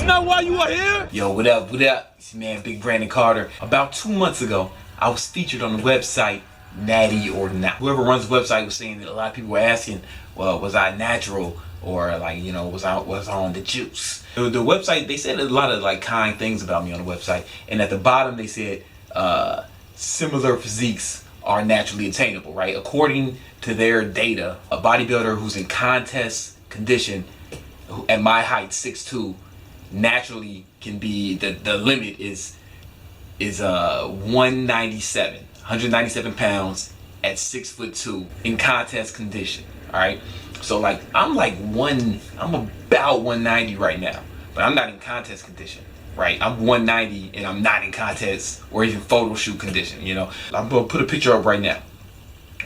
not why you are here? Yo, what up, what up? It's your man, Big Brandon Carter. About 2 months ago, I was featured on the website, Natty or Not. Whoever runs the website was saying that a lot of people were asking, well, was I natural? Or like, you know, was I on the juice? The website, they said a lot of like kind things about me on the website. And at the bottom, they said, similar physiques are naturally attainable, right? According to their data, a bodybuilder who's in contest condition at my height, 6'2", naturally can be, the limit is 197 pounds at 6'2" in contest condition. All right, so like I'm about 190 right now, but I'm not in contest condition, right? I'm 190 and I'm not in contest or even photo shoot condition. You know, I'm gonna put a picture up right now.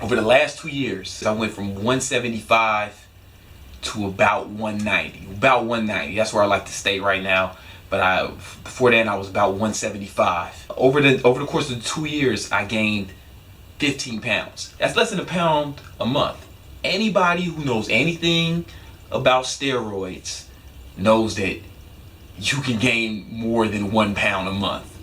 Over the last 2 years, I went from 175 to about 190. About 190. That's where I like to stay right now. But before then I was about 175. Over the course of 2 years, I gained 15 pounds. That's less than a pound a month. Anybody who knows anything about steroids knows that you can gain more than 1 pound a month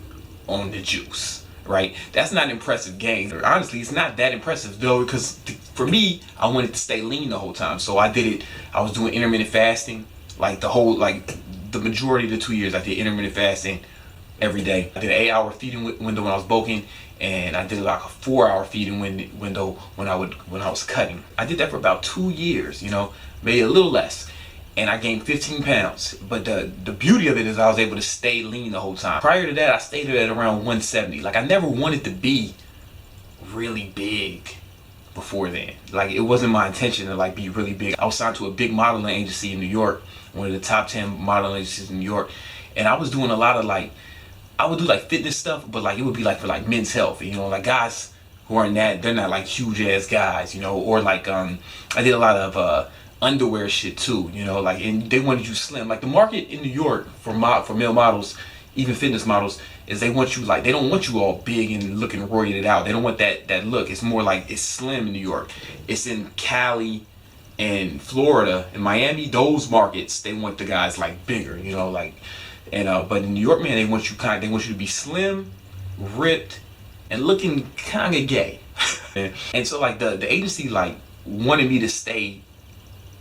on the juice, right? That's not an impressive gain. Honestly, it's not that impressive though, because for me, I wanted to stay lean the whole time. So I did it. I was doing intermittent fasting, like the majority of the 2 years. I did intermittent fasting every day. I did an 8-hour feeding window when I was bulking, and I did like a 4-hour feeding window when I was cutting. I did that for about 2 years, you know, maybe a little less, and I gained 15 pounds. But the beauty of it is I was able to stay lean the whole time. Prior to that, I stayed at around 170. Like I never wanted to be really big before then. Like it wasn't my intention to like be really big. I was signed to a big modeling agency in New York, one of the top 10 modeling agencies in New York, and I was doing a lot of like, I would do like fitness stuff, but like it would be like for like men's health, you know, like guys who aren't that, they're not like huge ass guys, you know, or like I did a lot of underwear shit too, you know, like, and they wanted you slim. Like the market in New York for male models, even fitness models, is they want you like, they don't want you all big and looking roided out. They don't want that look. It's more like it's slim in New York. It's in Cali and Florida and Miami, those markets, they want the guys like bigger, you know, like. And but in New York, man, they want you to be slim, ripped, and looking kind of gay. And so like the agency like wanted me to stay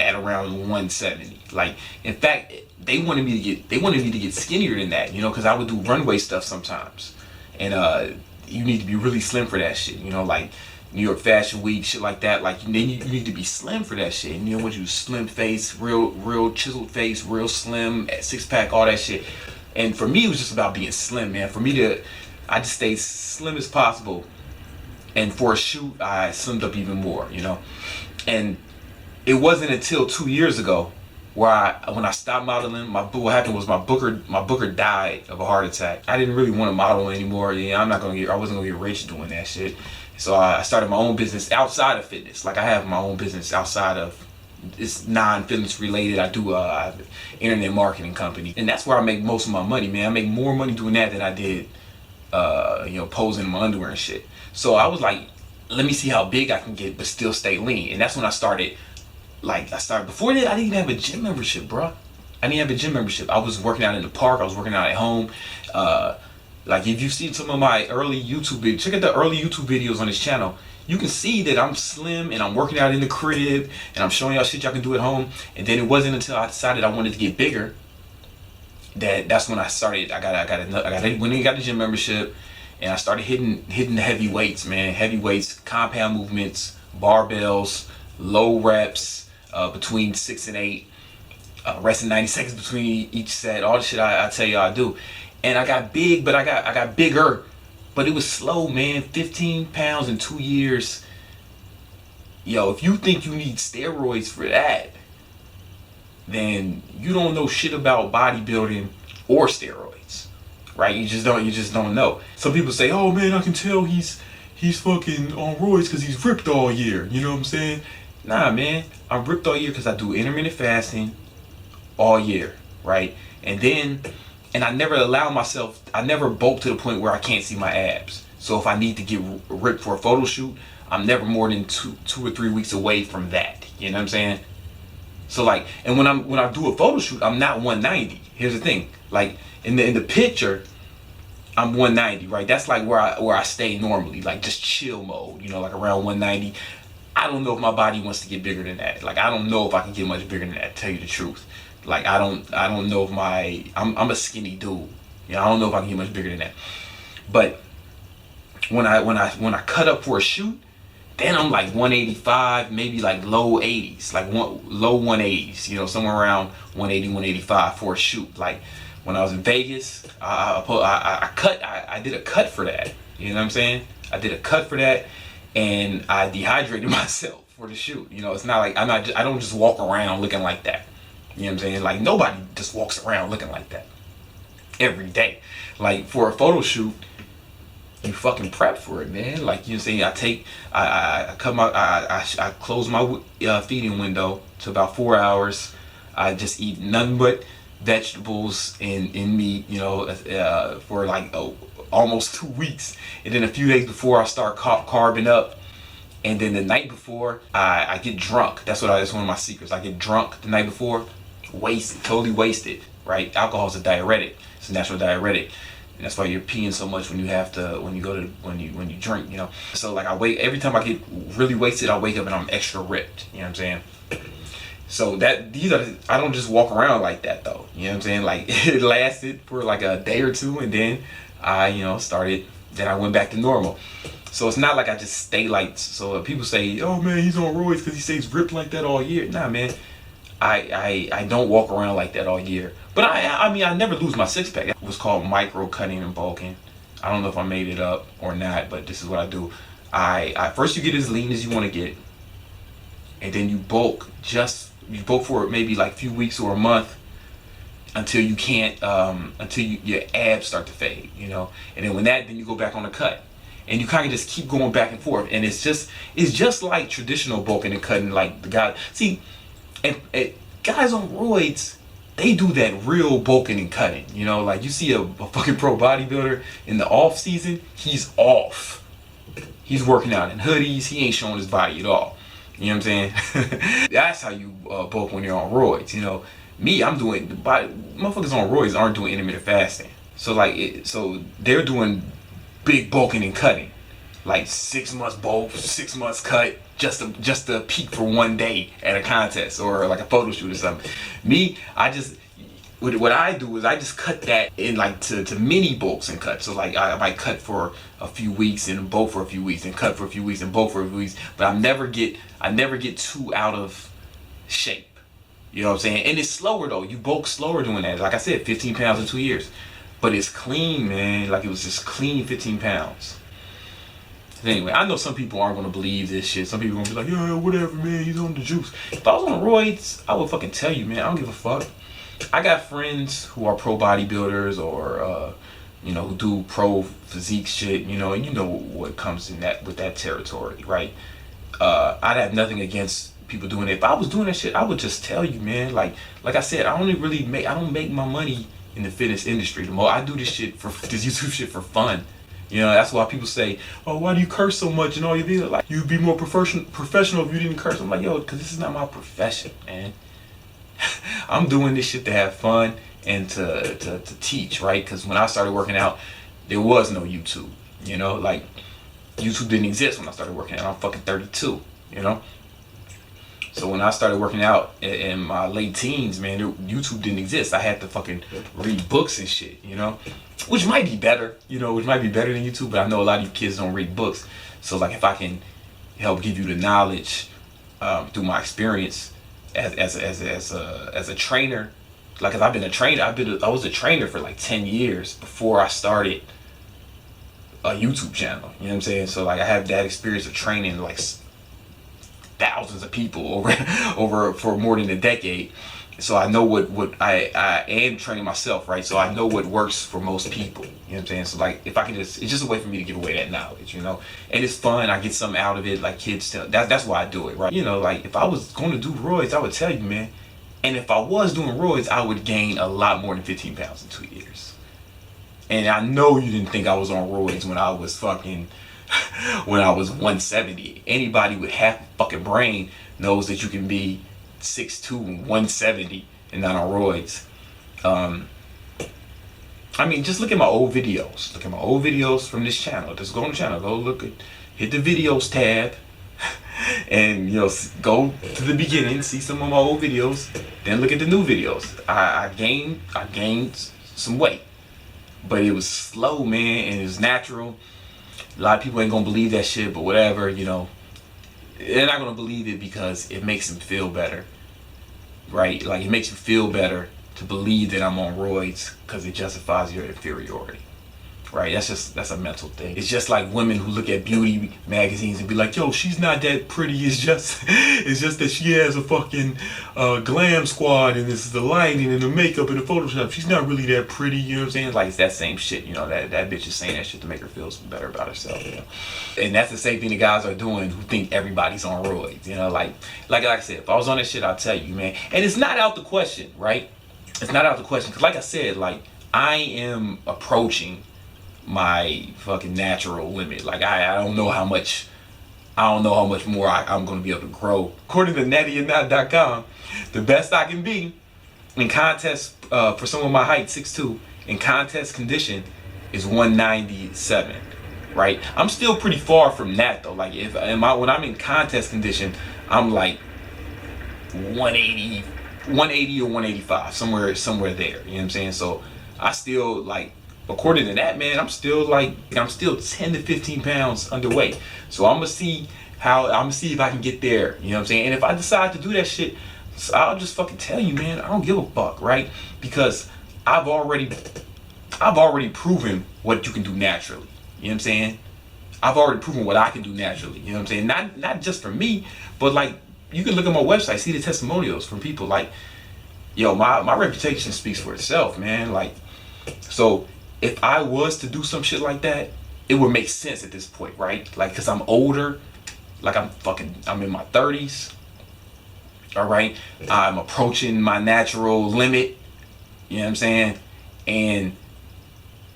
at around 170. Like in fact, they wanted me to get skinnier than that, you know, because I would do runway stuff sometimes, and you need to be really slim for that shit, you know, like New York Fashion Week, shit like that. Like you need to be slim for that shit. And you know what? You slim face, real chiseled face, real slim, 6-pack, all that shit. And for me, it was just about being slim, man. For me I just stayed slim as possible. And for a shoot, I slimmed up even more, you know. And it wasn't until 2 years ago where when I stopped modeling, what happened was my booker died of a heart attack. I didn't really want to model anymore. Yeah, I wasn't gonna get rich doing that shit. So I started my own business outside of fitness. Like I have my own business outside of, it's non-fitness related. I do I have an internet marketing company, and that's where I make most of my money, man. I make more money doing that than I did, you know, posing in my underwear and shit. So I was like, let me see how big I can get, but still stay lean. And that's when I started. Before that, I didn't even have a gym membership, bro. I didn't have a gym membership. I was working out in the park. I was working out at home. Like if you see some of my early YouTube videos, check out the early YouTube videos on this channel. You can see that I'm slim and I'm working out in the crib and I'm showing y'all shit y'all can do at home. And then it wasn't until I decided I wanted to get bigger that's when I started. I got the gym membership, and I started hitting the heavy weights, man. Heavy weights, compound movements, barbells, low reps, between 6 and 8, resting 90 seconds between each set. All the shit I tell y'all I do. And I got big, but I got bigger, but it was slow, man. 15 pounds in 2 years. Yo, if you think you need steroids for that, then you don't know shit about bodybuilding or steroids, right? You just don't know. Some people say, oh man, I can tell he's fucking on roids because he's ripped all year. You know what I'm saying? Nah, man, I'm ripped all year because I do intermittent fasting all year, right? And I never allow myself, I never bulk to the point where I can't see my abs. So if I need to get ripped for a photo shoot, I'm never more than two or 3 weeks away from that. You know what I'm saying? So like, and when I do a photo shoot, I'm not 190. Here's the thing, like in the picture, I'm 190, right? That's like where I stay normally, like just chill mode, you know, like around 190. I don't know if my body wants to get bigger than that. Like I don't know if I can get much bigger than that, to tell you the truth. Like I don't know if I'm a skinny dude. You know, I don't know if I can get much bigger than that. But when I cut up for a shoot, then I'm like 185, maybe like low 80s, like low 180s, you know, somewhere around 180, 185 for a shoot. Like when I was in Vegas, I did a cut for that. You know what I'm saying? I did a cut for that, and I dehydrated myself for the shoot. You know, it's not like I don't just walk around looking like that. You know what I'm saying? Like nobody just walks around looking like that every day. Like for a photo shoot, you fucking prep for it, man. Like, you know what I'm saying? I close my feeding window to about 4 hours. I just eat nothing but vegetables and meat, you know, for like almost 2 weeks. And then a few days before I start carving up. And then the night before, I get drunk. That's one of my secrets. I get drunk the night before, wasted, totally wasted, right? Alcohol is a diuretic. It's a natural diuretic. And that's why you're peeing so much when you drink, you know. So like every time I get really wasted, I wake up and I'm extra ripped. You know what I'm saying? So I don't just walk around like that though. You know what I'm saying? Like it lasted for like a day or two, and then I went back to normal. So it's not like I just stay like, so people say, oh man, he's on roids because he stays ripped like that all year. Nah, man. I don't walk around like that all year. But I mean, I never lose my six pack. It was called micro cutting and bulking. I don't know if I made it up or not, but this is what I do. I first you get as lean as you want to get, and then you bulk for maybe like a few weeks or a month until you can't, your abs start to fade, you know. And then you go back on the cut. And you kind of just keep going back and forth. And it's just like traditional bulking and cutting, like the guy. See, and guys on roids, they do that real bulking and cutting. You know, like you see a fucking pro bodybuilder in the off season, he's off. He's working out in hoodies. He ain't showing his body at all. You know what I'm saying? That's how you bulk when you're on roids. You know, me, I'm doing, motherfuckers on roids aren't doing intermittent fasting. So like, so they're doing big bulking and cutting, like 6 months bulk, 6 months cut, just to peak for one day at a contest or like a photo shoot or something. Me, what I do is I just cut that in like to mini bulks and cuts. So like I might cut for a few weeks and bulk for a few weeks and cut for a few weeks and bulk for a few weeks. But I never get too out of shape. You know what I'm saying? And it's slower though. You bulk slower doing that. Like I said, 15 pounds in 2 years. But it's clean, man. Like it was just clean 15 pounds. Anyway, I know some people aren't gonna believe this shit. Some people are gonna be like, yeah, whatever, man, he's on the juice. If I was on roids, I would fucking tell you, man, I don't give a fuck. I got friends who are pro bodybuilders or who do pro physique shit, you know, and you know what comes in that with that territory, right? I'd have nothing against people doing it. If I was doing that shit, I would just tell you, man. Like I said, I don't make my money in the fitness industry. The more I do this YouTube shit for fun. You know, that's why people say, oh, why do you curse so much and all you do? Like, you'd be more professional if you didn't curse. I'm like, yo, because this is not my profession, man. I'm doing this shit to have fun and to teach, right? Because when I started working out, there was no YouTube, you know? Like, YouTube didn't exist when I started working out. I'm fucking 32, you know? So when I started working out in my late teens, man, YouTube didn't exist. I had to fucking read books and shit, you know? Which might be better, you know, which might be better than YouTube, but I know a lot of you kids don't read books. So like if I can help give you the knowledge through my experience as a trainer, like if I've been a trainer, I was a trainer for like 10 years before I started a YouTube channel, you know what I'm saying? So like I have that experience of training like thousands of people over for more than a decade. So I know what I am training myself, right? So I know what works for most people. You know what I'm saying? So like if I can it's just a way for me to give away that knowledge, you know? And it's fun, I get something out of it, like kids tell. That's why I do it, right? You know, like if I was going to do roids, I would tell you, man. And if I was doing roids, I would gain a lot more than 15 pounds in 2 years. And I know you didn't think I was on roids when I was 170. Anybody with half a fucking brain knows that you can be 6'2", 170, and not on roids. I mean, just look at my old videos. Look at my old videos from this channel. Just go on the channel. Go look at, hit the videos tab, and you know, go to the beginning, see some of my old videos. Then look at the new videos. I gained some weight, but it was slow, man, and it was natural. A lot of people ain't gonna believe that shit, but whatever, you know. They're not gonna believe it because it makes them feel better, right? Like, it makes you feel better to believe that I'm on roids because it justifies your inferiority, right? That's a mental thing. It's just like women who look at beauty magazines and be like, yo, she's not that pretty. It's just that she has a fucking glam squad, and this is the lighting and the makeup and the Photoshop. She's not really that pretty, you know what I'm saying? Like, it's that same shit, you know, that bitch is saying that shit to make her feel better about herself, you know? And that's the same thing the guys are doing who think everybody's on roids, you know? Like I said, if I was on that shit, I'll tell you, man. And it's not out the question, right? It's not out the question, because like I said, like, I am approaching my fucking natural limit. Like, I don't know how much more I'm going to be able to grow. According to nattyandnot.com, the best I can be in contest for someone my height, 6'2", in contest condition is 197, right? I'm still pretty far from that though. Like, when I'm in contest condition, I'm like 180 or 185, somewhere there, you know what I'm saying? So I still, like, according to that, man, I'm still 10 to 15 pounds underweight. So I'm gonna see if I can get there, you know what I'm saying? And if I decide to do that shit, I'll just fucking tell you, man, I don't give a fuck, right? Because I've already proven what you can do naturally, you know what I'm saying? I've already proven what I can do naturally, you know what I'm saying? Not just for me, but like, you can look at my website, see the testimonials from people. Like, yo, my reputation speaks for itself, man. Like, so if I was to do some shit like that, it would make sense at this point, right? Like, cause I'm older, like I'm in my 30s, all right? I'm approaching my natural limit, you know what I'm saying? And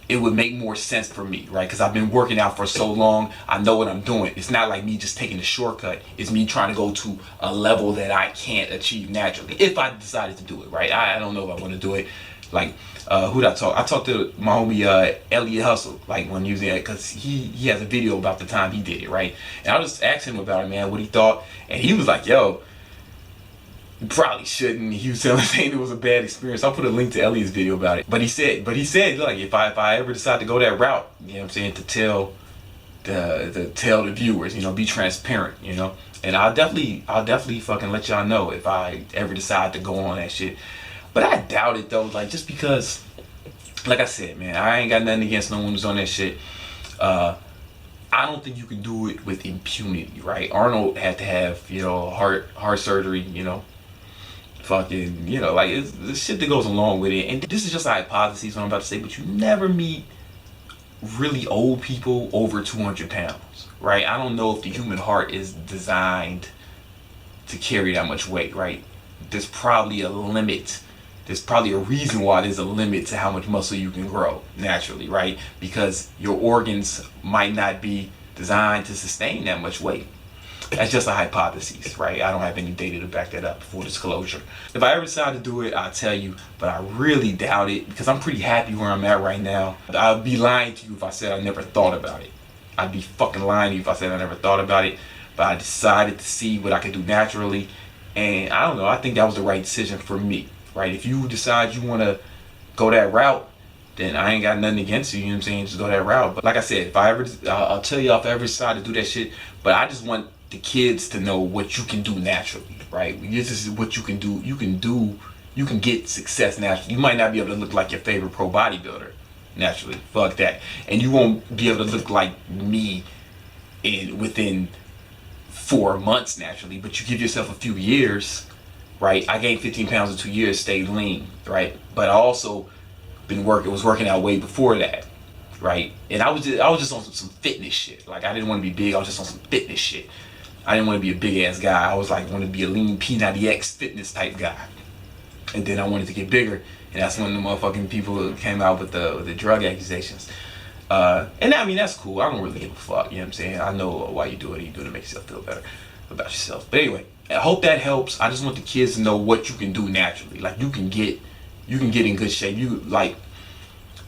it would make more sense for me, right? Because I've been working out for so long, I know what I'm doing. It's not like me just taking a shortcut. It's me trying to go to a level that I can't achieve naturally, if I decided to do it, right? I don't know if I want to do it. Like, who'd I talk? I talked to my homie Elliot Hustle, like, when he was there, because he has a video about the time he did it, right? And I just asked him about it, man, what he thought, and he was like, yo, you probably shouldn't. He was saying it was a bad experience. I'll put a link to Elliot's video about it. But he said, like, if I ever decide to go that route, you know what I'm saying, to tell the viewers, you know, be transparent, you know. And I'll definitely fucking let y'all know if I ever decide to go on that shit. But I doubt it though, like, just because, like I said, man, I ain't got nothing against no one who's on that shit. I don't think you can do it with impunity, right? Arnold had to have, you know, heart surgery, you know. Fucking, you know, like, it's the shit that goes along with it. And this is just a hypothesis, what I'm about to say, but you never meet really old people over 200 pounds, right? I don't know if the human heart is designed to carry that much weight, right? There's probably a limit. There's probably a reason why there's a limit to how much muscle you can grow naturally, right? Because your organs might not be designed to sustain that much weight. That's just a hypothesis, right? I don't have any data to back that up, full disclosure. If I ever decide to do it, I'll tell you, but I really doubt it because I'm pretty happy where I'm at right now. I'd be lying to you if I said I never thought about it. I'd be fucking lying to you if I said I never thought about it, but I decided to see what I could do naturally, and I don't know, I think that was the right decision for me, right? If you decide you want to go that route, then I ain't got nothing against you, you know what I'm saying? Just go that route. But like I said, I'll tell you if I ever decide to do that shit, but I just want the kids to know what you can do naturally, right? This is what you can do. You can get success naturally. You might not be able to look like your favorite pro bodybuilder naturally. Fuck that. And you won't be able to look like me within 4 months naturally, but you give yourself a few years, right? I gained 15 pounds in 2 years, stayed lean, right? But I also was working out way before that, right? And I was just on some fitness shit. Like, I didn't want to be big. I was just on some fitness shit. I didn't want to be a big ass guy. I was like, want to be a lean P90X fitness type guy. And then I wanted to get bigger, and that's when the motherfucking people came out with the drug accusations. And I mean, that's cool. I don't really give a fuck, you know what I'm saying? I know why you do it. You do it to make yourself feel better about yourself. But anyway, I hope that helps. I just want the kids to know what you can do naturally. Like you can get in good shape. You like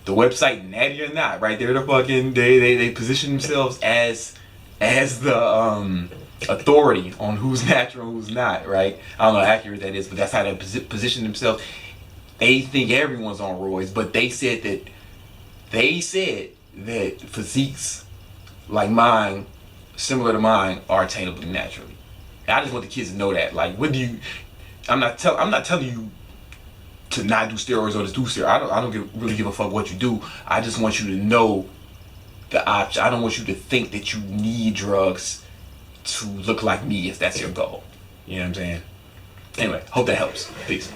the website Natty or Not, right? They're the fucking they position themselves as the authority on who's natural and who's not, right? I don't know how accurate that is, but that's how they position themselves. They think everyone's on roids, but they said that physiques like mine, similar to mine, are attainable naturally. And I just want the kids to know that. Like, I'm not telling you to not do steroids or to do steroids. I don't really give a fuck what you do. I just want you to know the option. I don't want you to think that you need drugs to look like me if that's your goal. You know what I'm saying? Anyway, hope that helps. Peace.